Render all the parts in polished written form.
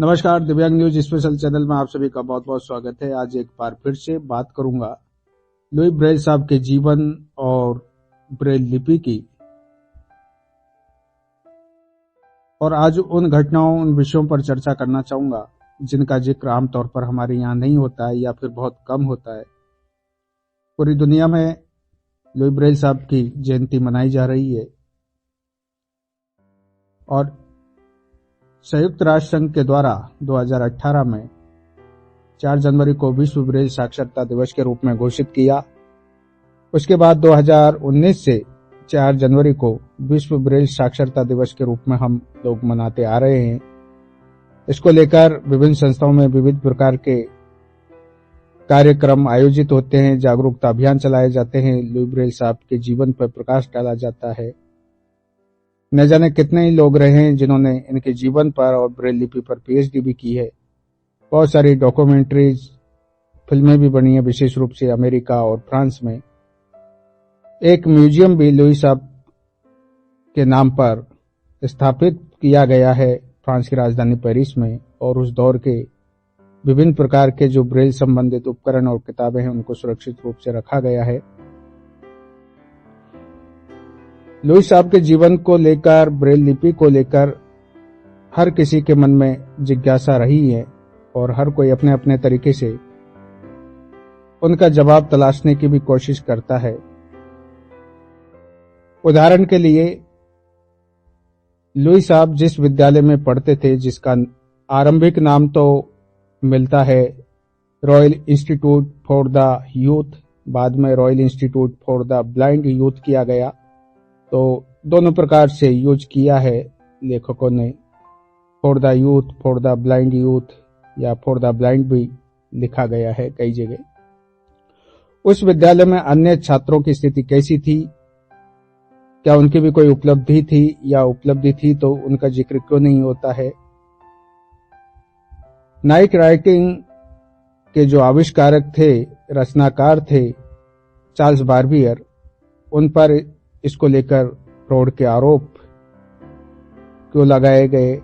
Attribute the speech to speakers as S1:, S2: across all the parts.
S1: नमस्कार, दिव्यांग news special channel में आप सभी का बहुत बहुत स्वागत है। आज एक बार फिर से बात करूंगा लुई ब्रेल साहब के जीवन और ब्रेल लिपि की, और आज उन घटनाओं, उन विषयों पर चर्चा करना चाहूंगा जिनका जिक्र आमतौर पर हमारे यहाँ नहीं होता है या फिर बहुत कम होता है। पूरी दुनिया में लुई ब्रेल साहब की जयंती मनाई जा रही है और संयुक्त राष्ट्र संघ के द्वारा 2018 में 4 जनवरी को विश्व ब्रेल साक्षरता दिवस के रूप में घोषित किया। उसके बाद 2019 से 4 जनवरी को विश्व ब्रेल साक्षरता दिवस के रूप में हम लोग मनाते आ रहे हैं। इसको लेकर विभिन्न संस्थाओं में विविध प्रकार के कार्यक्रम आयोजित होते हैं, जागरूकता अभियान चलाए जाते हैं, लुई ब्रेल साहब के जीवन पर प्रकाश डाला जाता है। न जाने कितने ही लोग रहे हैं जिन्होंने इनके जीवन पर और ब्रेल लिपि पर पीएचडी भी की है। बहुत सारी डॉक्यूमेंट्रीज, फिल्में भी बनी है, विशेष रूप से अमेरिका और फ्रांस में। एक म्यूजियम भी लुई साहब के नाम पर स्थापित किया गया है फ्रांस की राजधानी पेरिस में, और उस दौर के विभिन्न प्रकार के जो ब्रेल संबंधित उपकरण और किताबें हैं उनको सुरक्षित रूप से रखा गया है। लुई साहब के जीवन को लेकर, ब्रेल लिपि को लेकर हर किसी के मन में जिज्ञासा रही है और हर कोई अपने अपने तरीके से उनका जवाब तलाशने की भी कोशिश करता है। उदाहरण के लिए, लुई साहब जिस विद्यालय में पढ़ते थे, जिसका आरंभिक नाम तो मिलता है royal institute for the youth, बाद में royal institute for the blind youth किया गया, तो दोनों प्रकार से यूज किया है लेखकों ने। For the youth, for the blind youth या फॉर द ब्लाइंड भी लिखा गया है कई जगह। उस विद्यालय में अन्य छात्रों की स्थिति कैसी थी, क्या उनकी भी कोई उपलब्धि थी, या उपलब्धि थी तो उनका जिक्र क्यों नहीं होता है। नाइक राइटिंग के जो आविष्कारक थे, रचनाकार थे, चार्ल्स बार्बियर, उन पर इसको लेकर फ्रॉड के आरोप क्यों लगाए गए।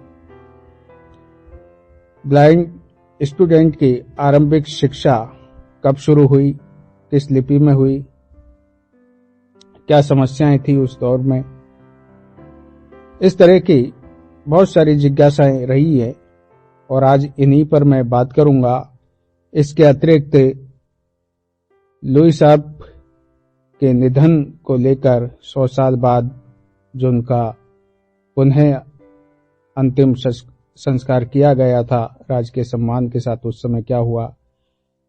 S1: ब्लाइंड स्टूडेंट की आरंभिक शिक्षा कब शुरू हुई, किस लिपि में हुई, क्या समस्याएं थी उस दौर में। इस तरह की बहुत सारी जिज्ञासाएं रही है और आज इन्हीं पर मैं बात करूंगा। इसके अतिरिक्त लुई साहब के निधन को लेकर 100 साल बाद जो उनका पुनः अंतिम संस्कार किया गया था राजकीय सम्मान के साथ, उस समय क्या हुआ,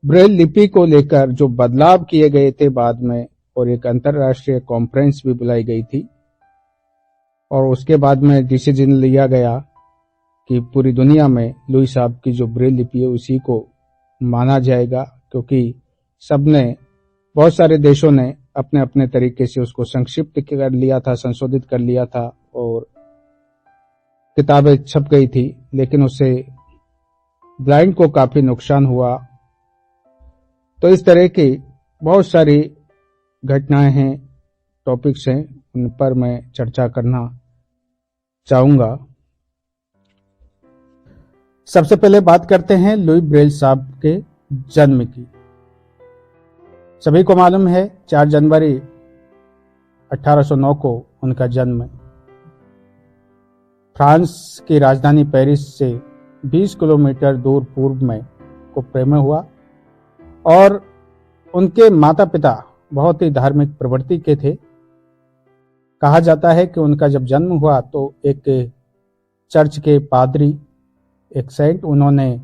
S1: ब्रेल लिपि को लेकर जो बदलाव किए गए थे बाद में, और एक अंतर्राष्ट्रीय कॉन्फ्रेंस भी बुलाई गई थी, और उसके बाद में डिसीजन लिया गया कि पूरी दुनिया में लुई साहब की जो ब्रेल लिपि है उसी को माना जाएगा, क्योंकि सबने, बहुत सारे देशों ने अपने अपने तरीके से उसको संक्षिप्त कर लिया था, संशोधित कर लिया था और किताबें छप गई थी, लेकिन उससे ब्लाइंड को काफी नुकसान हुआ। तो इस तरह की बहुत सारी घटनाएं हैं, टॉपिक्स हैं, उन पर मैं चर्चा करना चाहूंगा। सबसे पहले बात करते हैं लुई ब्रेल साहब के जन्म की। सभी को मालूम है 4 जनवरी 1809 को उनका जन्म फ्रांस की राजधानी पेरिस से 20 किलोमीटर दूर पूर्व में कुप्रे में हुआ, और उनके माता पिता बहुत ही धार्मिक प्रवृत्ति के थे। कहा जाता है कि उनका जब जन्म हुआ तो एक चर्च के पादरी, एक सेंट, उन्होंने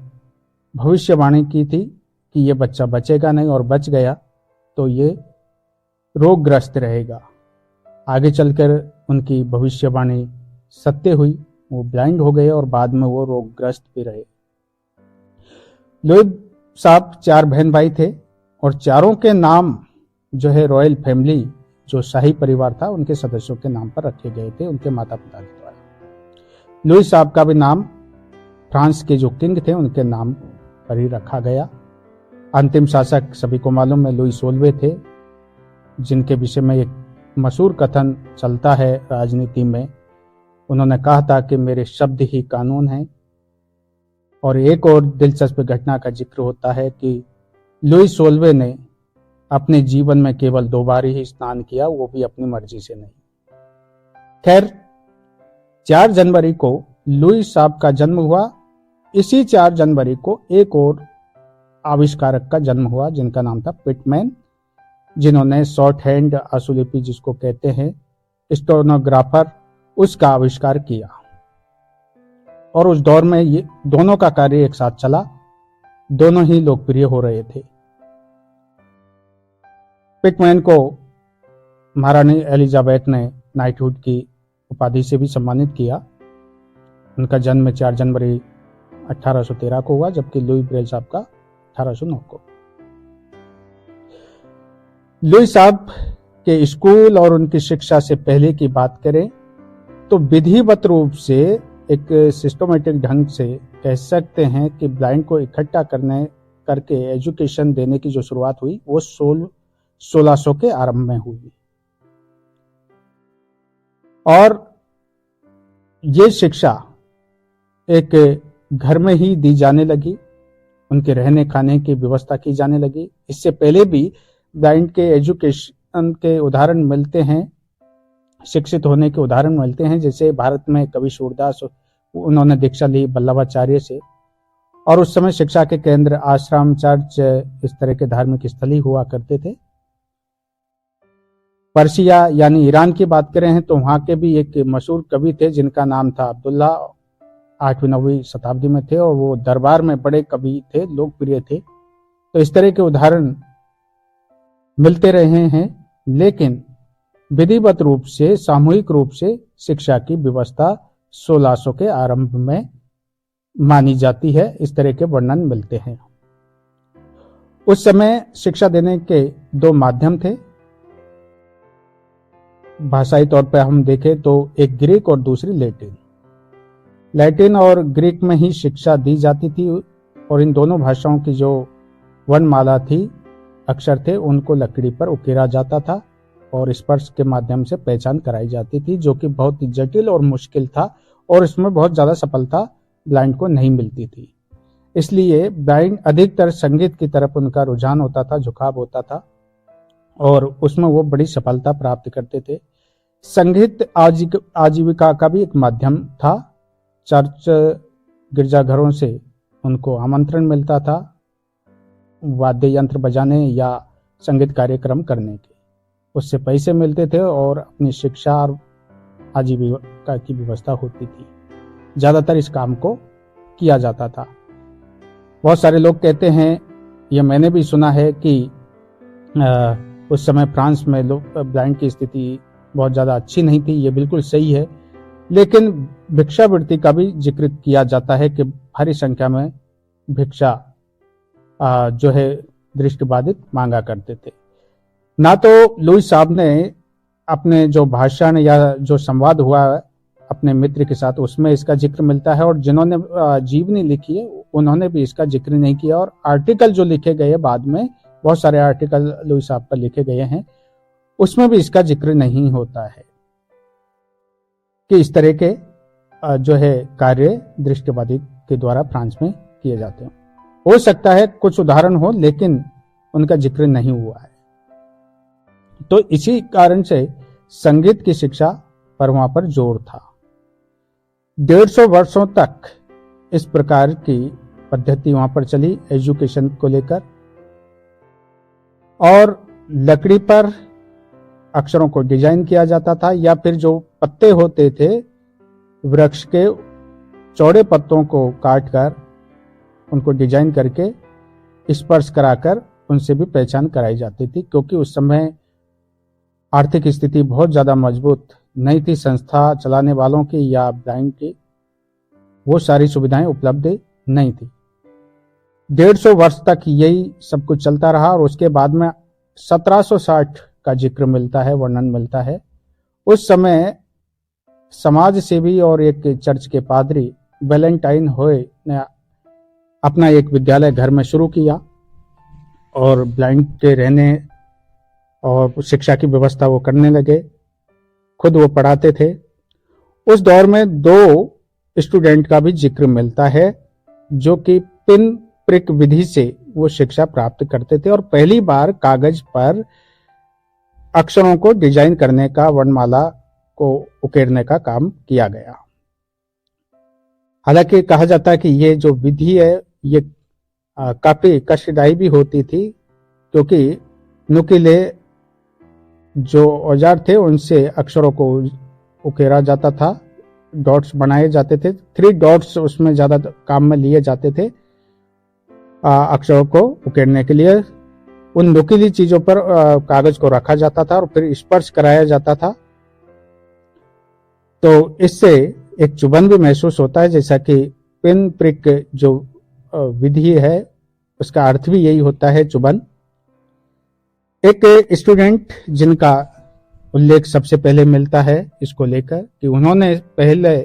S1: भविष्यवाणी की थी कि ये बच्चा बचेगा नहीं, और बच गया तो ये रोगग्रस्त रहेगा। आगे चलकर उनकी भविष्यवाणी सत्य हुई, वो ब्लाइंड हो गए और बाद में वो रोगग्रस्त भी रहे। लुई साहब 4 बहन भाई थे और चारों के नाम जो है रॉयल फैमिली, जो शाही परिवार था, उनके सदस्यों के नाम पर रखे गए थे उनके माता पिता के द्वारा। लुई साहब का भी नाम फ्रांस के जो किंग थे उनके नाम पर ही रखा गया। अंतिम शासक सभी को मालूम है लुई 16वें थे, जिनके विषय में एक मशहूर कथन चलता है राजनीति में। उन्होंने कहा था कि मेरे शब्द ही कानून हैं, और एक और दिलचस्प घटना का जिक्र होता है कि लुई सोल्वे ने अपने जीवन में केवल 2 बार ही स्नान किया, वो भी अपनी मर्जी से नहीं। खैर, 4 जनवरी को लुई साहब का जन्म हुआ। इसी 4 जनवरी को एक और आविष्कारक का जन्म हुआ जिनका नाम था पिटमैन, जिन्होंने शॉर्ट हैंड आशुलिपि जिसको कहते हैं स्टेनोग्राफर, उसका आविष्कार किया। और उस दौर में ये दोनों का कार्य एक साथ चला, दोनों ही लोकप्रिय हो रहे थे। पिटमैन को महारानी एलिजाबेथ ने नाइटहुड की उपाधि से भी सम्मानित किया। उनका जन्म 4 जनवरी 1813 को हुआ, जबकि लुई ब्रेल साहब का 1809 को। लुई साहब के स्कूल और उनकी शिक्षा से पहले की बात करें तो विधिवत रूप से एक सिस्टमेटिक ढंग से कह सकते हैं कि ब्लाइंड को इकट्ठा करके एजुकेशन देने की जो शुरुआत हुई वो 1600 के आरंभ में हुई। और ये शिक्षा एक घर में ही दी जाने लगी, उनके रहने खाने की व्यवस्था की जाने लगी। इससे पहले भी ब्लाइंड के एजुकेशन के उदाहरण मिलते हैं, शिक्षित होने के उदाहरण मिलते हैं। जैसे भारत में कवि सूरदास, उन्होंने दीक्षा ली वल्लभाचार्य से, और उस समय शिक्षा के केंद्र आश्रम, चर्च, इस तरह के धार्मिक स्थल ही हुआ करते थे। पर्शिया यानी ईरान की बात करें हैं तो वहां के भी एक मशहूर कवि थे जिनका नाम था अब्दुल्ला, 8वीं-9वीं शताब्दी में थे और वो दरबार में बड़े कवि थे, लोकप्रिय थे। तो इस तरह के उदाहरण मिलते रहे हैं, लेकिन विधिवत रूप से, सामूहिक रूप से शिक्षा की व्यवस्था 1600 के आरंभ में मानी जाती है। इस तरह के वर्णन मिलते हैं। उस समय शिक्षा देने के 2 माध्यम थे। भाषाई तौर पर हम देखें तो एक ग्रीक और दूसरी लैटिन। लैटिन और ग्रीक में ही शिक्षा दी जाती थी और इन दोनों भाषाओं की जो वर्णमाला थी, अक्षर थे, उनको लकड़ी पर उकेरा जाता था और स्पर्श के माध्यम से पहचान कराई जाती थी, जो कि बहुत ही जटिल और मुश्किल था और इसमें बहुत ज्यादा सफलता ब्लाइंड को नहीं मिलती थी। इसलिए ब्लाइंड अधिकतर संगीत की तरफ उनका रुझान होता था, झुकाव होता था और उसमें वो बड़ी सफलता प्राप्त करते थे। संगीत आजीविका का भी एक माध्यम था। चर्च, गिरजाघरों से उनको आमंत्रण मिलता था वाद्य यंत्र बजाने या संगीत कार्यक्रम करने के, उससे पैसे मिलते थे और अपनी शिक्षा और आजीविका की व्यवस्था होती थी। ज्यादातर इस काम को किया जाता था। बहुत सारे लोग कहते हैं, यह मैंने भी सुना है कि उस समय फ्रांस में लोग ब्लाइंड की स्थिति बहुत ज्यादा अच्छी नहीं थी। ये बिल्कुल सही है, लेकिन भिक्षावृत्ति का भी जिक्र किया जाता है कि भारी संख्या में भिक्षा जो है दृष्टिबाधित मांगा करते थे। ना तो लुई साहब ने अपने जो भाषण या जो संवाद हुआ अपने मित्र के साथ, उसमें इसका जिक्र मिलता है, और जिन्होंने जीवनी लिखी है उन्होंने भी इसका जिक्र नहीं किया। और आर्टिकल जो लिखे गए बाद में, बहुत सारे आर्टिकल लुई साहब पर लिखे गए हैं, उसमें भी इसका जिक्र नहीं होता है कि इस तरह के जो है कार्य दृष्टिबाधित के द्वारा फ्रांस में किए जाते हैं। हो सकता है कुछ उदाहरण हो, लेकिन उनका जिक्र नहीं हुआ है। तो इसी कारण से संगीत की शिक्षा पर वहां पर जोर था। 150 वर्षों तक इस प्रकार की पद्धति वहां पर चली एजुकेशन को लेकर, और लकड़ी पर अक्षरों को डिजाइन किया जाता था, या फिर जो पत्ते होते थे वृक्ष के, चौड़े पत्तों को काटकर उनको डिजाइन करके स्पर्श कराकर उनसे भी पहचान कराई जाती थी, क्योंकि उस समय आर्थिक स्थिति बहुत ज्यादा मजबूत नहीं थी संस्था चलाने वालों की या ब्लाइंड की, वो सारी सुविधाएं उपलब्ध नहीं थी। 150 वर्ष तक यही सब कुछ चलता रहा और उसके बाद में 1760 का जिक्र मिलता है, वर्णन मिलता है। उस समय समाज सेवी और एक चर्च के पादरी वैलेंटाइन होए ने अपना एक विद्यालय घर में शुरू किया और ब्लाइंड के रहने और शिक्षा की व्यवस्था वो करने लगे, खुद वो पढ़ाते थे। उस दौर में 2 स्टूडेंट का भी जिक्र मिलता है, जो कि पिन प्रिक विधि से वो शिक्षा प्राप्त करते थे और पहली बार कागज पर अक्षरों को डिजाइन करने का, वर्णमाला को उकेरने का काम किया गया। हालांकि कहा जाता है कि ये जो विधि है ये काफी कष्टदायी भी होती थी, क्योंकि नुकीले जो औजार थे उनसे अक्षरों को उकेरा जाता था, डॉट्स बनाए जाते थे, 3 डॉट्स उसमें ज्यादा काम में लिए जाते थे अक्षरों को उकेरने के लिए। उन नुकीली चीजों पर कागज को रखा जाता था और फिर स्पर्श कराया जाता था, तो इससे एक चुभन भी महसूस होता है, जैसा कि पिन प्रिक जो विधि है उसका अर्थ भी यही होता है, चुभन। एक स्टूडेंट जिनका उल्लेख सबसे पहले मिलता है इसको लेकर कि उन्होंने पहले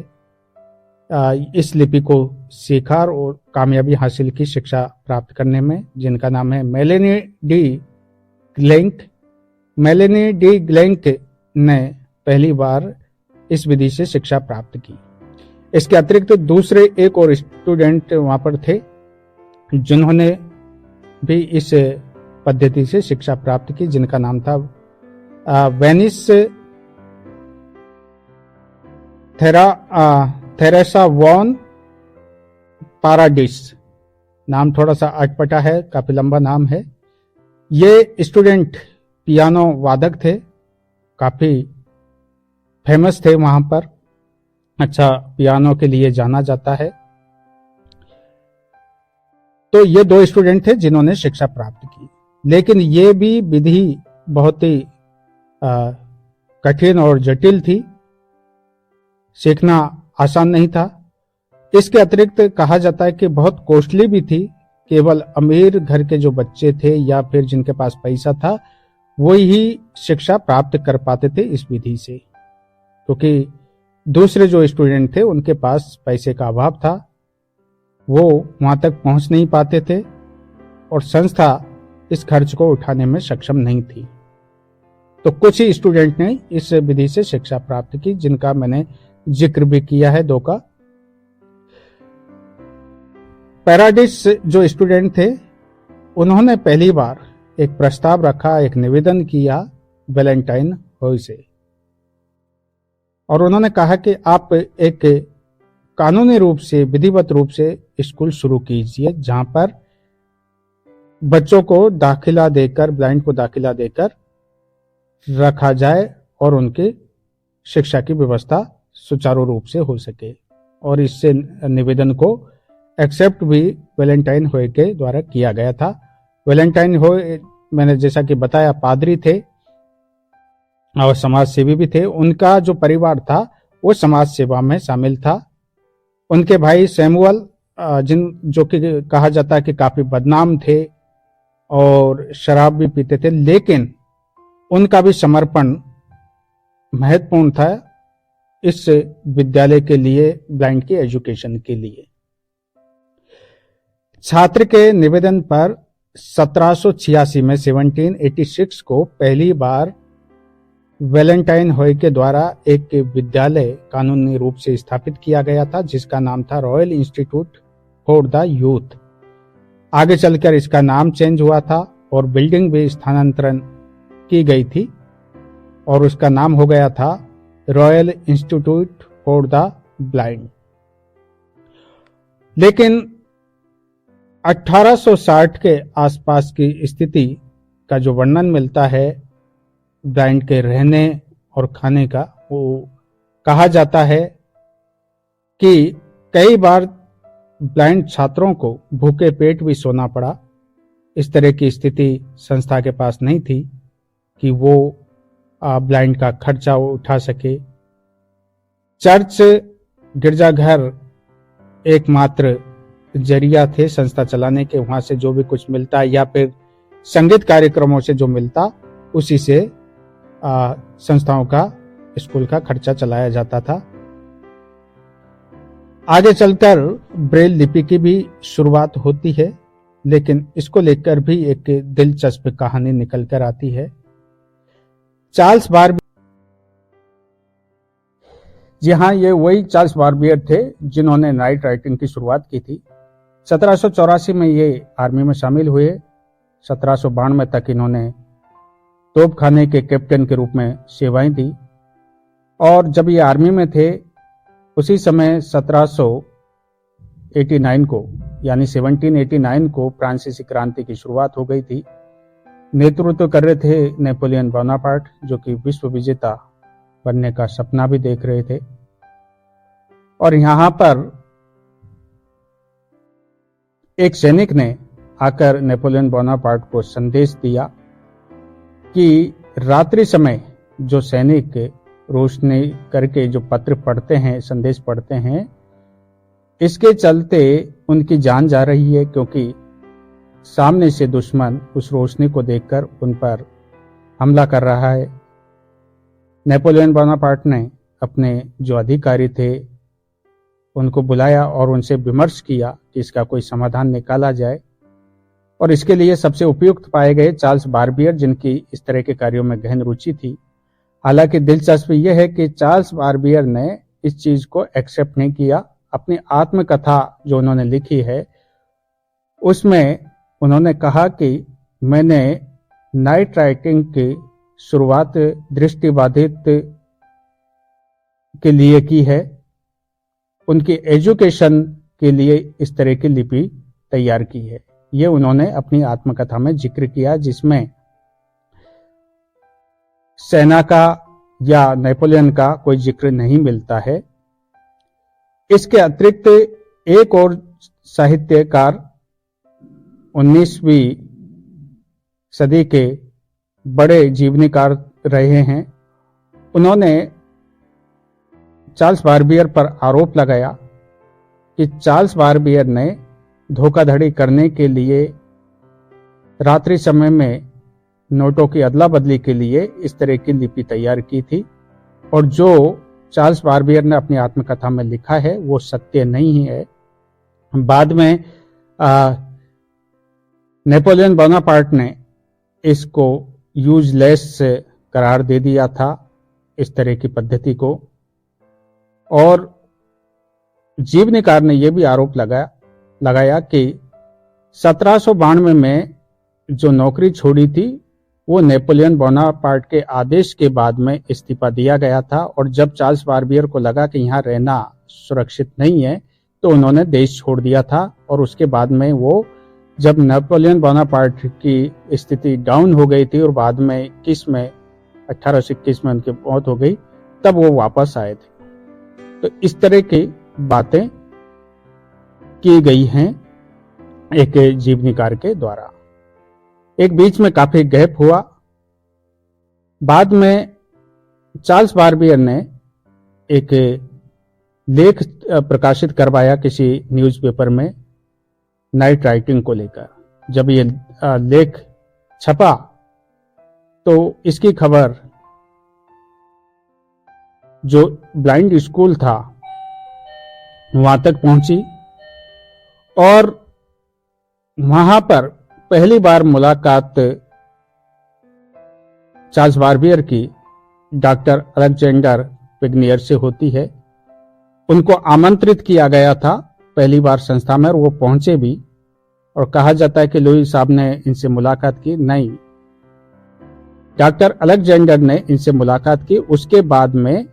S1: इस लिपि को सीखा और कामयाबी हासिल की शिक्षा प्राप्त करने में, जिनका नाम है मेलेनी डी ग्लेंक। मेलेनी डी ग्लेंक ने पहली बार इस विधि से शिक्षा प्राप्त की। इसके अतिरिक्त दूसरे एक और स्टूडेंट वहां पर थे जिन्होंने भी इस पद्धति से शिक्षा प्राप्त की, जिनका नाम था वेनिस थेरेसा वॉन पाराडिस। नाम थोड़ा सा अटपटा है, काफी लंबा नाम है। ये स्टूडेंट पियानो वादक थे, काफी फेमस थे वहां पर, अच्छा पियानो के लिए जाना जाता है। तो ये 2 स्टूडेंट थे जिन्होंने शिक्षा प्राप्त की, लेकिन ये भी विधि बहुत ही कठिन और जटिल थी, सीखना आसान नहीं था। इसके अतिरिक्त कहा जाता है कि बहुत कॉस्टली भी थी, केवल अमीर घर के जो बच्चे थे या फिर जिनके पास पैसा था वही ही शिक्षा प्राप्त कर पाते थे इस विधि से, क्योंकि दूसरे जो स्टूडेंट थे उनके पास पैसे का अभाव था, वो वहां तक पहुंच नहीं पाते थे और संस्था इस खर्च को उठाने में सक्षम नहीं थी। तो कुछ ही स्टूडेंट ने इस विधि से शिक्षा प्राप्त की, जिनका मैंने जिक्र भी किया है 2 का। पैराडिस जो स्टूडेंट थे उन्होंने पहली बार एक प्रस्ताव रखा, एक निवेदन किया वैलेंटाइन होय से, और उन्होंने कहा कि आप एक कानूनी रूप से, विधिवत रूप से स्कूल शुरू कीजिए जहां पर बच्चों को दाखिला देकर, ब्लाइंड को दाखिला देकर रखा जाए और उनकी शिक्षा की व्यवस्था सुचारू रूप से हो सके। और इससे निवेदन को एक्सेप्ट भी वैलेंटाइन होय के द्वारा किया गया था। वैलेंटाइन होय, मैंने जैसा कि बताया, पादरी थे और समाज सेवी भी थे। उनका जो परिवार था वो समाज सेवा में शामिल था। उनके भाई सैमुअल, जो कि कहा जाता है कि काफी बदनाम थे और शराब भी पीते थे, लेकिन उनका भी समर्पण महत्वपूर्ण था इस विद्यालय के लिए, ब्लाइंड की एजुकेशन के लिए। छात्र के निवेदन पर 1786 में 1786 को पहली बार वैलेंटाइन होय के द्वारा एक विद्यालय कानूनी रूप से स्थापित किया गया था, जिसका नाम था royal institute for the youth. आगे चलकर इसका नाम चेंज हुआ था और बिल्डिंग भी स्थानांतरण की गई थी और उसका नाम हो गया था royal institute for the blind. लेकिन 1860 के आसपास की स्थिति का जो वर्णन मिलता है ब्लाइंड के रहने और खाने का, वो कहा जाता है कि कई बार ब्लाइंड छात्रों को भूखे पेट भी सोना पड़ा। इस तरह की स्थिति संस्था के पास नहीं थी कि वो ब्लाइंड का खर्चा उठा सके। चर्च, गिरजाघर एकमात्र जरिया थे संस्था चलाने के, वहां से जो भी कुछ मिलता या फिर संगीत कार्यक्रमों से जो मिलता उसी से संस्थाओं का, स्कूल का खर्चा चलाया जाता था। आगे चलकर ब्रेल लिपि की भी शुरुआत होती है, लेकिन इसको लेकर भी एक दिलचस्प कहानी निकल कर आती है। चार्ल्स बार्बियर, जी हाँ, ये वही चार्ल्स बार्बियर थे जिन्होंने नाइट राइटिंग की शुरुआत की थी। 1784 में ये आर्मी में शामिल हुए। 1792 तक इन्होंने तोपखाने के कैप्टन के रूप में सेवाएं दी और जब ये आर्मी में थे उसी समय 1789 को यानी 1789 को फ्रांसीसी क्रांति की शुरुआत हो गई थी। नेतृत्व कर रहे थे नेपोलियन बोनापार्ट, जो कि विश्व विजेता बनने का सपना भी देख रहे थे। और यहां पर एक सैनिक ने आकर नेपोलियन बोनापार्ट को संदेश दिया कि रात्रि समय जो सैनिक रोशनी करके जो पत्र पढ़ते हैं, संदेश पढ़ते हैं, इसके चलते उनकी जान जा रही है, क्योंकि सामने से दुश्मन उस रोशनी को देखकर उन पर हमला कर रहा है। नेपोलियन बोनापार्ट ने अपने जो अधिकारी थे उनको बुलाया और उनसे विमर्श किया कि इसका कोई समाधान निकाला जाए, और इसके लिए सबसे उपयुक्त पाए गए चार्ल्स बारबियर, जिनकी इस तरह के कार्यों में गहन रुचि थी। हालांकि दिलचस्प यह है कि चार्ल्स बारबियर ने इस चीज को एक्सेप्ट नहीं किया। अपनी आत्मकथा जो उन्होंने लिखी है उसमें उन्होंने कहा कि मैंने नाइट राइटिंग की शुरुआत दृष्टिबाधित के लिए की है, उनकी एजुकेशन के लिए इस तरह की लिपि तैयार की है। ये उन्होंने अपनी आत्मकथा में जिक्र किया, जिसमें सेना का या नेपोलियन का कोई जिक्र नहीं मिलता है। इसके अतिरिक्त एक और साहित्यकार 19वीं सदी के बड़े जीवनीकार रहे हैं, उन्होंने चार्ल्स बारबियर पर आरोप लगाया कि चार्ल्स बारबियर ने धोखाधड़ी करने के लिए रात्रि समय में नोटों की अदला बदली के लिए इस तरह की लिपि तैयार की थी, और जो चार्ल्स बारबियर ने अपनी आत्मकथा में लिखा है वो सत्य नहीं है। बाद में नेपोलियन बोनापार्ट ने इसको यूजलेस करार दे दिया था, इस तरह की पद्धति को। और जीवनीकार ने यह भी आरोप लगाया कि 1792 में जो नौकरी छोड़ी थी वो नेपोलियन बोनापार्ट के आदेश के बाद में इस्तीफा दिया गया था, और जब चार्ल्स बारबियर को लगा कि यहाँ रहना सुरक्षित नहीं है तो उन्होंने देश छोड़ दिया था। और उसके बाद में वो जब नेपोलियन बोनापार्ट की स्थिति डाउन हो गई थी और बाद में 1821 में उनकी मौत हो गई, तब वो वापस आए थे। तो इस तरह की बातें की गई हैं एक जीवनीकार के द्वारा। एक बीच में काफी गैप हुआ। बाद में चार्ल्स बारबियर ने एक लेख प्रकाशित करवाया किसी न्यूज़पेपर में नाइट राइटिंग को लेकर। जब ये लेख छपा तो इसकी खबर जो ब्लाइंड स्कूल था वहां तक पहुंची, और वहां पर पहली बार मुलाकात चार्ल्स बारबियर की डॉक्टर अलेक्जेंडर पिग्नियर से होती है। उनको आमंत्रित किया गया था पहली बार संस्था में, और वो पहुंचे भी, और कहा जाता है कि लुई साहब ने इनसे मुलाकात की। नहीं, डॉक्टर अलेक्जेंडर ने इनसे मुलाकात की। उसके बाद में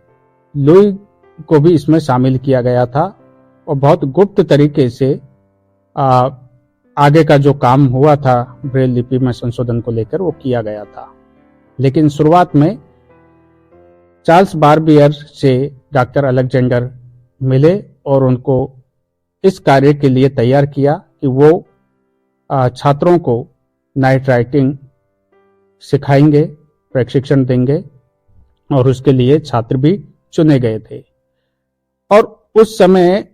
S1: लुई को भी इसमें शामिल किया गया था, और बहुत गुप्त तरीके से आगे का जो काम हुआ था ब्रेल लिपि में संशोधन को लेकर वो किया गया था। लेकिन शुरुआत में चार्ल्स बारबियर से डॉक्टर अलेक्जेंडर मिले और उनको इस कार्य के लिए तैयार किया कि वो छात्रों को नाइट राइटिंग सिखाएंगे, प्रशिक्षण देंगे, और उसके लिए छात्र भी चुने गए थे। और उस समय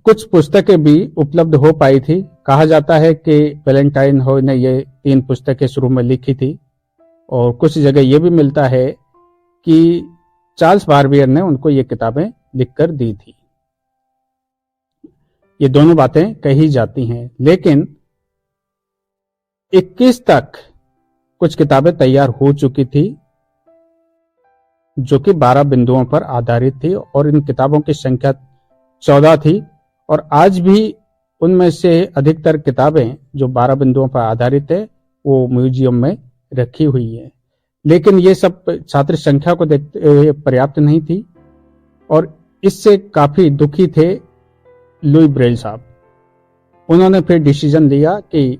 S1: कुछ पुस्तकें भी उपलब्ध हो पाई थी। कहा जाता है कि वैलेंटाइन हो ने ये 3 पुस्तकें शुरू में लिखी थी, और कुछ जगह ये भी मिलता है कि चार्ल्स बारबियर ने उनको ये किताबें लिखकर दी थी। ये दोनों बातें कही जाती हैं, लेकिन 21 तक कुछ किताबें तैयार हो चुकी थी जो कि 12 बिंदुओं पर आधारित थी, और इन किताबों की संख्या 14 थी। और आज भी उनमें से अधिकतर किताबें जो 12 बिंदुओं पर आधारित है वो म्यूजियम में रखी हुई है, लेकिन ये सब छात्र संख्या को देखते हुए पर्याप्त नहीं थी और इससे काफी दुखी थे लुई ब्रेल साहब। उन्होंने फिर डिसीजन लिया कि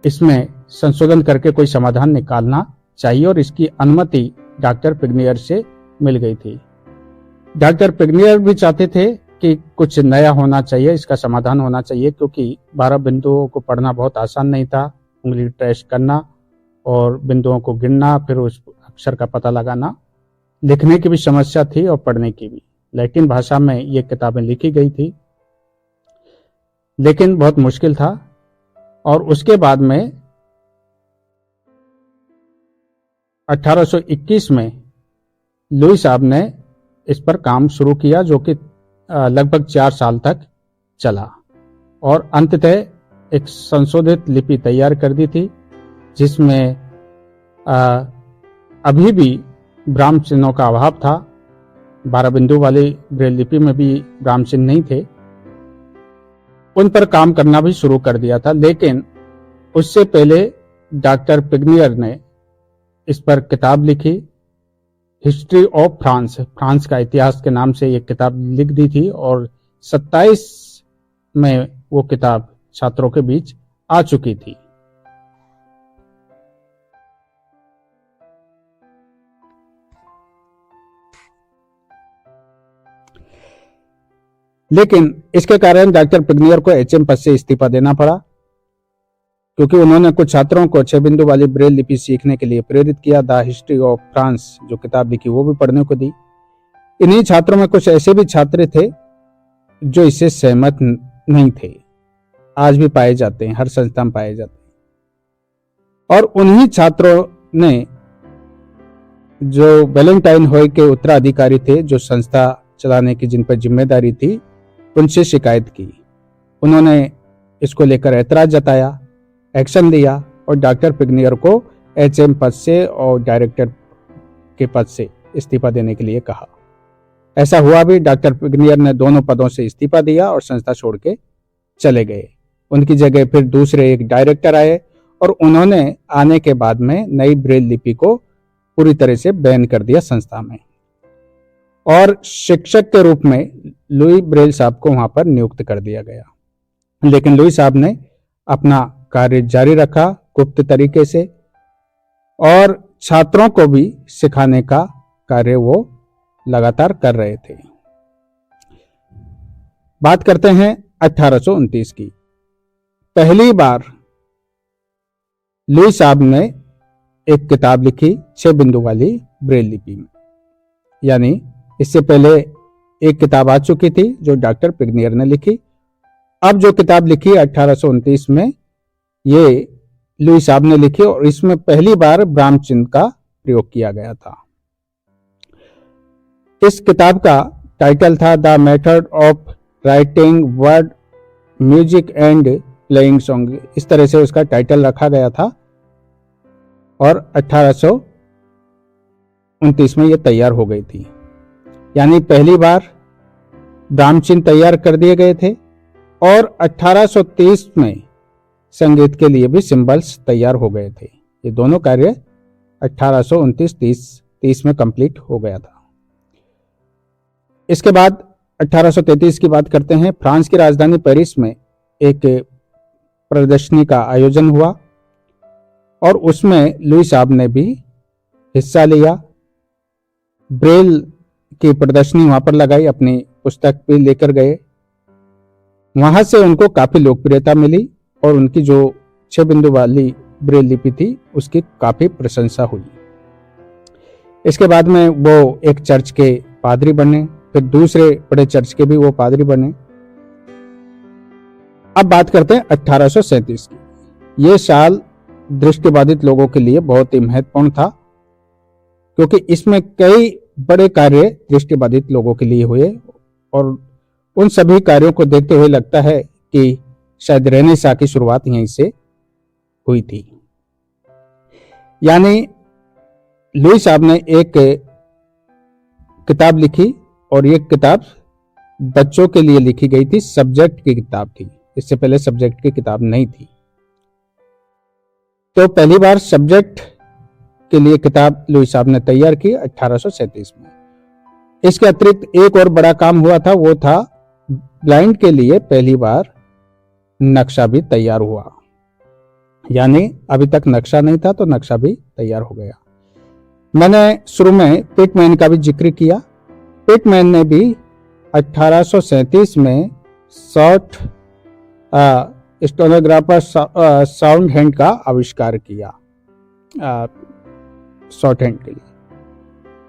S1: इसमें संशोधन करके कोई समाधान निकालना चाहिए और इसकी अनुमति डॉक्टर पिग्नियर से मिल गई थी। डॉक्टर पिग्नियर भी चाहते थे कि कुछ नया होना चाहिए, इसका समाधान होना चाहिए, क्योंकि 12 बिंदुओं को पढ़ना बहुत आसान नहीं था। उंगली ट्रेस करना और बिंदुओं को गिनना, फिर उस अक्षर का पता लगाना, लिखने की भी समस्या थी और पढ़ने की भी। लैटिन भाषा में ये किताबें लिखी गई थी, लेकिन बहुत मुश्किल था। और उसके बाद में 1821 में लुई साहब ने इस पर काम शुरू किया, जो कि लगभग 4 साल तक चला और अंततः एक संशोधित लिपि तैयार कर दी थी, जिसमें अभी भी ब्राह्म चिन्हों का अभाव था। 12 बिंदु वाली ब्रेल लिपि में भी ब्राह्म चिन्ह नहीं थे। उन पर काम करना भी शुरू कर दिया था, लेकिन उससे पहले डॉक्टर पिग्नियर ने इस पर किताब लिखी, हिस्ट्री ऑफ फ्रांस, फ्रांस का इतिहास के नाम से एक किताब लिख दी थी और 27 में वो किताब छात्रों के बीच आ चुकी थी। लेकिन इसके कारण डॉक्टर पिग्नियर को एचएम पद से इस्तीफा देना पड़ा, क्योंकि उन्होंने कुछ छात्रों को 6 बिंदु वाली ब्रेल लिपि सीखने के लिए प्रेरित किया। द हिस्ट्री ऑफ फ्रांस जो किताब लिखी वो भी पढ़ने को दी। इन्हीं छात्रों में कुछ ऐसे भी छात्र थे जो इससे सहमत नहीं थे, आज भी पाए जाते हैं, हर संस्था में पाए जाते हैं। और उन्हीं छात्रों ने, जो वैलेंटाइन हॉय के उत्तराधिकारी थे, जो संस्था चलाने की जिन पर जिम्मेदारी थी, उनसे शिकायत की। उन्होंने इसको लेकर ऐतराज जताया, एक्शन लिया और डॉक्टर पिग्नियर को एचएम पद से और डायरेक्टर के पद से इस्तीफा देने के लिए कहा। ऐसा हुआ भी। डॉक्टर पिग्नियर ने दोनों पदों से इस्तीफा दिया और संस्था छोड़ के चले गए। उनकी जगह फिर दूसरे एक डायरेक्टर आए और उन्होंने आने के बाद में नई ब्रेल लिपि को पूरी तरह से बैन कर दिया संस्था में, और शिक्षक के रूप में लुई ब्रेल साहब को वहां पर नियुक्त कर दिया गया। लेकिन लुई साहब ने अपना कार्य जारी रखा गुप्त तरीके से, और छात्रों को भी सिखाने का कार्य वो लगातार कर रहे थे। बात करते हैं 1829 की। पहली बार लुई साहब ने एक किताब लिखी 6 बिंदु वाली ब्रेल लिपि में, यानी इससे पहले एक किताब आ चुकी थी जो डॉक्टर पिग्नियर ने लिखी। अब जो किताब लिखी 1829 में, ये लुई साहब ने लिखी और इसमें पहली बार ब्राह्म चिन्ह का प्रयोग किया गया था। इस किताब का टाइटल था the method of writing word music and playing song. इस तरह से उसका टाइटल रखा गया था और 1829 में यह तैयार हो गई थी। यानी पहली बार ब्राह्म चिन्ह तैयार कर दिए गए थे और 1830 में संगीत के लिए भी सिंबल्स तैयार हो गए थे। ये दोनों कार्य 1829-30 में कंप्लीट हो गया था। इसके बाद 1833 की बात करते हैं। फ्रांस की राजधानी पेरिस में एक प्रदर्शनी का आयोजन हुआ और उसमें लुई साहब ने भी हिस्सा लिया। ब्रेल की प्रदर्शनी वहां पर लगाई, अपनी पुस्तक भी लेकर गए। वहां से उनको काफी लोकप्रियता मिली और उनकी जो 6 बिंदु वाली ब्रेल लिपि थी उसकी काफी प्रशंसा हुई। इसके बाद में वो एक चर्च के पादरी बने, फिर दूसरे बड़े चर्च के भी वो पादरी बने। अब बात करते हैं 1837 की। ये साल दृष्टिबाधित लोगों के लिए बहुत ही महत्वपूर्ण था, क्योंकि इसमें कई बड़े कार्य दृष्टिबाधित लोगों के लिए हुए और उन सभी कार्यों को देखते हुए लगता है कि शायद रेनेसां की शुरुआत यहीं से हुई थी। यानी लुई साहब ने एक किताब लिखी और ये किताब बच्चों के लिए लिखी गई थी, सब्जेक्ट की किताब थी। इससे पहले सब्जेक्ट की किताब नहीं थी। तो पहली बार सब्जेक्ट के लिए किताब लुईस साहब ने तैयार की 1837 में। इसके अतिरिक्त एक और बड़ा काम हुआ था, वो था ब्लाइंड के लिए पहली बार नक्शा भी तैयार हुआ। यानी अभी तक नक्शा नहीं था, तो नक्शा भी तैयार हो गया। मैंने शुरू में पिटमैन का भी जिक्र किया। पिटमैन ने भी 1837 में शॉर्ट स्टेनोग्राफर साउंड हैंड का आविष्कार किया शॉर्ट हैंड के लिए।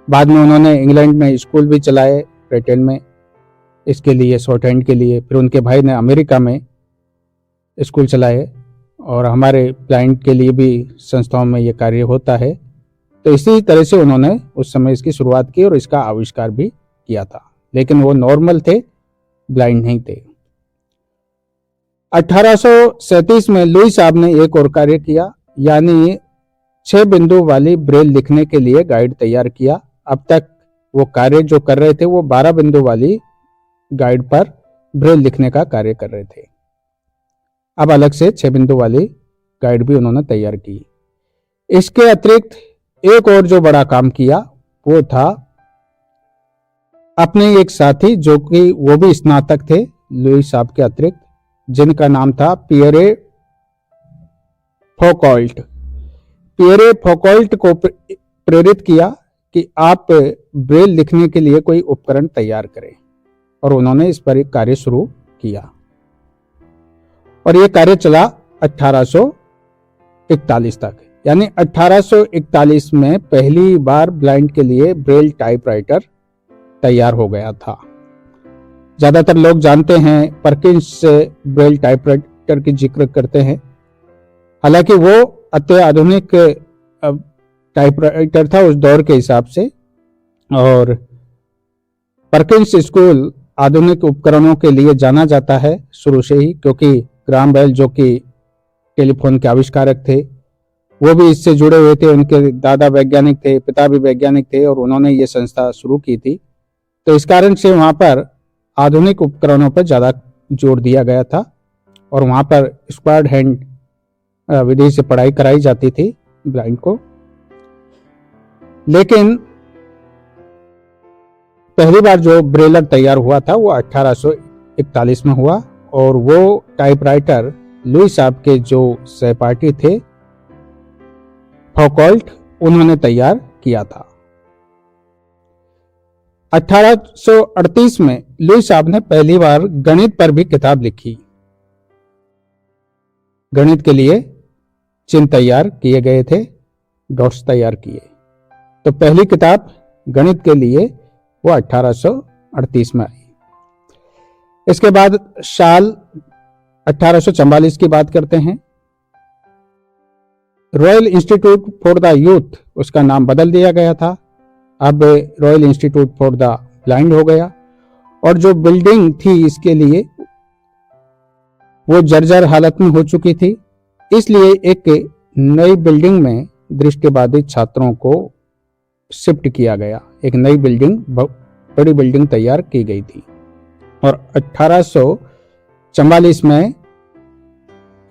S1: बाद में उन्होंने इंग्लैंड में स्कूल भी चलाए, ब्रिटेन में, इसके लिए शॉर्ट हैंड के लिए। फिर उनके भाई ने अमेरिका में स्कूल चलाए, और हमारे ब्लाइंड के लिए भी संस्थाओं में ये कार्य होता है। तो इसी तरह से उन्होंने उस समय इसकी शुरुआत की और इसका आविष्कार भी किया था, लेकिन वो नॉर्मल थे, ब्लाइंड नहीं थे। 1837 में लुईस साहब ने एक और कार्य किया, यानी 6 बिंदु वाली ब्रेल लिखने के लिए गाइड तैयार किया। अब तक वो कार्य जो कर रहे थे वो 12 बिंदु वाली गाइड पर ब्रेल लिखने का कार्य कर रहे थे। अब अलग से 6 बिंदु वाली गाइड भी उन्होंने तैयार की। इसके अतिरिक्त एक और जो बड़ा काम किया वो था अपने एक साथी, जो कि वो भी स्नातक थे लुईस साहब के अतिरिक्त, जिनका नाम था पियरे फौकॉल्ट। पियरे फौकॉल्ट को प्रेरित किया कि आप ब्रेल लिखने के लिए कोई उपकरण तैयार करें, और उन्होंने इस पर एक कार्य शुरू किया, और यह कार्य चला 1841 तक। यानी 1841 में पहली बार ब्लाइंड के लिए ब्रेल टाइपराइटर तैयार हो गया था। ज्यादातर लोग जानते हैं, परकिंस से ब्रेल टाइपराइटर की जिक्र करते हैं। हालांकि वो अत्याधुनिक टाइपराइटर था उस दौर के हिसाब से, और परकिंस स्कूल आधुनिक उपकरणों के लिए जाना जाता है शुरू से ही, क्योंकि ग्राहम बेल जो कि टेलीफोन के आविष्कारक थे, वो भी इससे जुड़े हुए थे। उनके दादा वैज्ञानिक थे, पिता भी वैज्ञानिक थे, और उन्होंने ये संस्था शुरू की थी। तो इस कारण से वहाँ पर आधुनिक उपकरणों पर ज़्यादा जोर दिया गया था, और वहाँ पर स्क्वाड हैंड विधि से पढ़ाई कराई जाती थी ब्लाइंड को। लेकिन पहली बार जो ब्रेलर तैयार हुआ था वो 1841 में हुआ, और वो टाइपराइटर लुईस साहब के जो सहपाठी थे फौकॉल्ट, उन्होंने तैयार किया था। 1838 में लुईस साहब ने पहली बार गणित पर भी किताब लिखी। गणित के लिए चिन्ह तैयार किए गए थे, डॉट्स तैयार किए। तो पहली किताब गणित के लिए वो 1838 में आई। इसके बाद साल 1844 की बात करते हैं। Royal institute for the youth, उसका नाम बदल दिया गया था, अब royal institute for the blind हो गया। और जो बिल्डिंग थी इसके लिए वो जर्जर हालत में हो चुकी थी, इसलिए एक नई बिल्डिंग में दृष्टिबाधित छात्रों को शिफ्ट किया गया। एक नई बिल्डिंग, बड़ी बिल्डिंग तैयार की गई थी। और 1844 में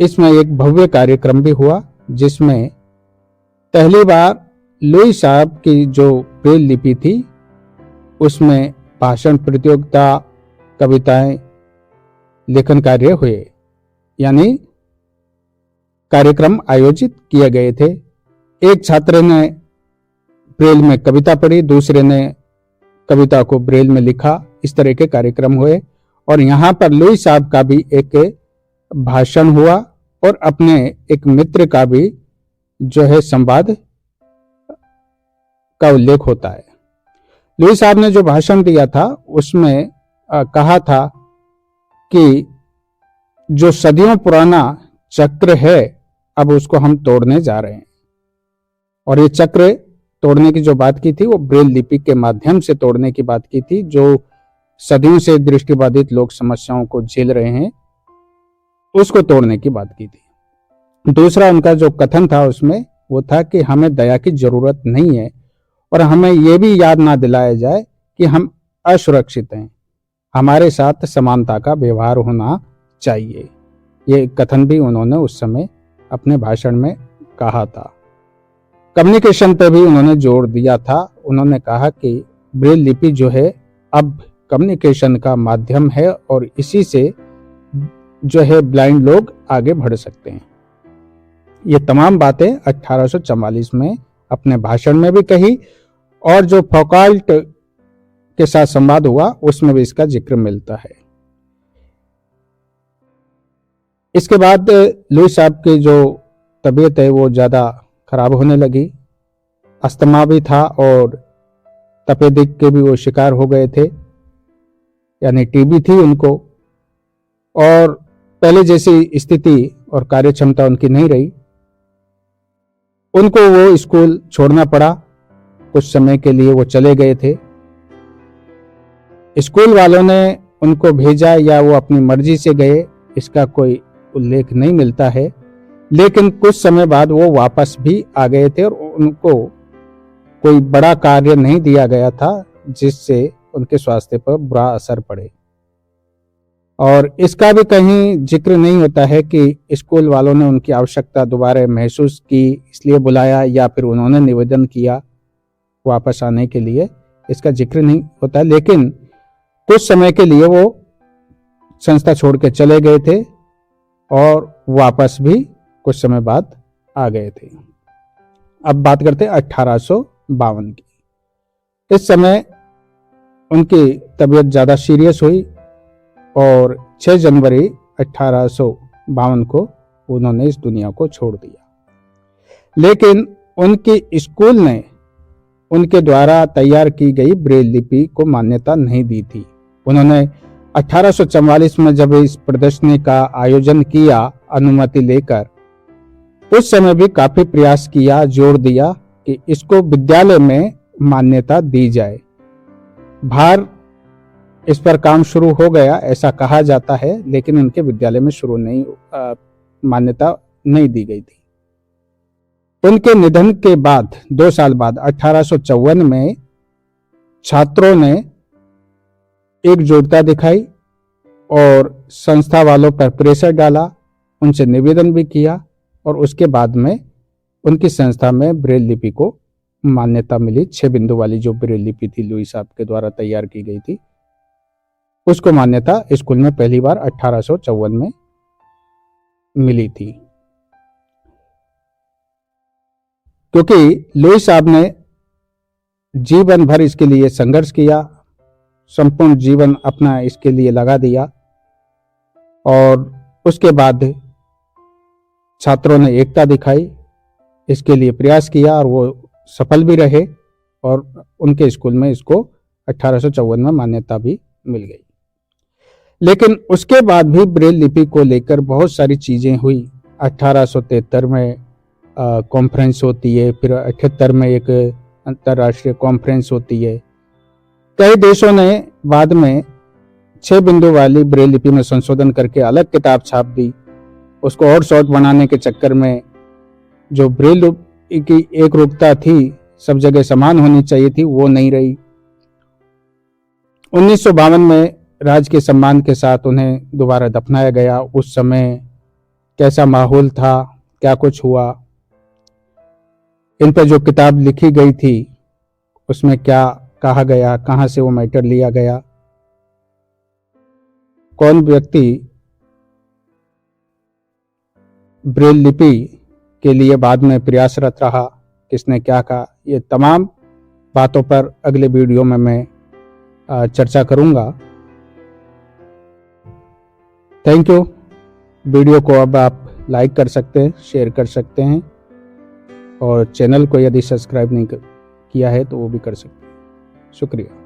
S1: इसमें एक भव्य कार्यक्रम भी हुआ, जिसमें पहली बार लुईस साहब की जो ब्रेल लिपि थी उसमें भाषण प्रतियोगिता, कविताएं, लेखन कार्य हुए, यानी कार्यक्रम आयोजित किए गए थे। एक छात्र ने ब्रेल में कविता पढ़ी, दूसरे ने कविता को ब्रेल में लिखा, इस तरह के कार्यक्रम हुए। और यहाँ पर लुईस साहब का भी एक भाषण हुआ, और अपने एक मित्र का भी जो है संवाद का उल्लेख होता है। लुईस साहब ने जो भाषण दिया था उसमें कहा था कि जो सदियों पुराना चक्र है अब उसको हम तोड़ने जा रहे हैं। और ये चक्र तोड़ने की जो बात की थी वो ब्रेल लिपि के माध्यम से तोड़ने की बात की थी, जो सदियों से दृष्टिबाधित लोग समस्याओं को झेल रहे हैं, उसको तोड़ने की बात की थी। दूसरा उनका जो कथन था उसमें वो था कि हमें दया की जरूरत नहीं है, और हमें यह भी याद ना दिलाया जाए कि हम असुरक्षित हैं। हमारे साथ समानता का व्यवहार होना चाहिए। ये कथन भी उन्होंने उस समय अपने भाषण में कहा था। कम्युनिकेशन पर भी उन्होंने जोर दिया था। उन्होंने कहा कि ब्रेल लिपि जो है अब कम्युनिकेशन का माध्यम है और इसी से जो है ब्लाइंड लोग आगे बढ़ सकते हैं। ये तमाम बातें 1844 में अपने भाषण में भी कही और जो फौकाल्ट के साथ संवाद हुआ उसमें भी इसका जिक्र मिलता है। इसके बाद लुईस साहब की जो तबीयत है वो ज़्यादा खराब होने लगी। अस्थमा भी था और तपेदिक के भी वो शिकार हो गए थे, यानी टीबी थी उनको, और पहले जैसी स्थिति और कार्यक्षमता उनकी नहीं रही। उनको वो स्कूल छोड़ना पड़ा। कुछ समय के लिए वो चले गए थे। स्कूल वालों ने उनको भेजा या वो अपनी मर्जी से गए, इसका कोई उल्लेख नहीं मिलता है, लेकिन कुछ समय बाद वो वापस भी आ गए थे और उनको कोई बड़ा कार्य नहीं दिया गया था जिससे उनके स्वास्थ्य पर बुरा असर पड़े। और इसका भी कहीं जिक्र नहीं होता है कि स्कूल वालों ने उनकी आवश्यकता दोबारा महसूस की इसलिए बुलाया या फिर उन्होंने निवेदन किया वापस आने के लिए, इसका जिक्र नहीं होता। लेकिन कुछ समय के लिए वो संस्था छोड़ के चले गए थे और वापस भी कुछ समय बाद आ गए थे। अब बात करते हैं 1852 की। इस समय उनकी तबीयत ज़्यादा सीरियस हुई और 6 जनवरी 1852 को उन्होंने इस दुनिया को छोड़ दिया। लेकिन उनके स्कूल ने उनके द्वारा तैयार की गई ब्रेल लिपि को मान्यता नहीं दी थी। उन्होंने 1844 में जब इस प्रदर्शनी का आयोजन किया अनुमति लेकर, उस समय भी काफी प्रयास किया, जोर दिया कि इसको विद्यालय में मान्यता दी जाए। भार इस पर काम शुरू हो गया ऐसा कहा जाता है, लेकिन उनके विद्यालय में शुरू नहीं मान्यता नहीं दी गई थी। उनके निधन के बाद 2 साल बाद 1854 में छात्रों ने एकजुटता दिखाई और संस्था वालों पर प्रेशर डाला, उनसे निवेदन भी किया और उसके बाद में उनकी संस्था में ब्रेल लिपि को मान्यता मिली। 6 बिंदु वाली जो ब्रेल लिपि थी लुईस साहब के द्वारा तैयार की गई थी, उसको मान्यता स्कूल में पहली बार 1854 में मिली थी। क्योंकि लुईस साहब ने जीवन भर इसके लिए संघर्ष किया, संपूर्ण जीवन अपना इसके लिए लगा दिया और उसके बाद छात्रों ने एकता दिखाई, इसके लिए प्रयास किया और वो सफल भी रहे और उनके स्कूल में इसको 1854 में मान्यता भी मिल गई। लेकिन उसके बाद भी ब्रेल लिपि को लेकर बहुत सारी चीजें हुई। 1873 में कॉन्फ्रेंस होती है, फिर 78 में एक अंतर्राष्ट्रीय कॉन्फ्रेंस होती है। कई देशों ने बाद में 6 बिंदु वाली ब्रेल लिपि में संशोधन करके अलग किताब छाप दी। उसको और शॉर्ट बनाने के चक्कर में जो ब्रेल लिपि की एक रूपता थी, सब जगह समान होनी चाहिए थी, वो नहीं रही। 1952 में राज के सम्मान के साथ उन्हें दोबारा दफनाया गया। उस समय कैसा माहौल था, क्या कुछ हुआ, इन पर जो किताब लिखी गई थी उसमें क्या कहा गया, कहां से वो मैटर लिया गया, कौन व्यक्ति ब्रेल लिपि के लिए बाद में प्रयासरत रहा, किसने क्या कहा, ये तमाम बातों पर अगले वीडियो में मैं चर्चा करूंगा। Thank you. वीडियो को अब आप लाइक कर सकते हैं, शेयर कर सकते हैं और चैनल को यदि सब्सक्राइब नहीं किया है तो वो भी कर सकते हैं। शुक्रिया।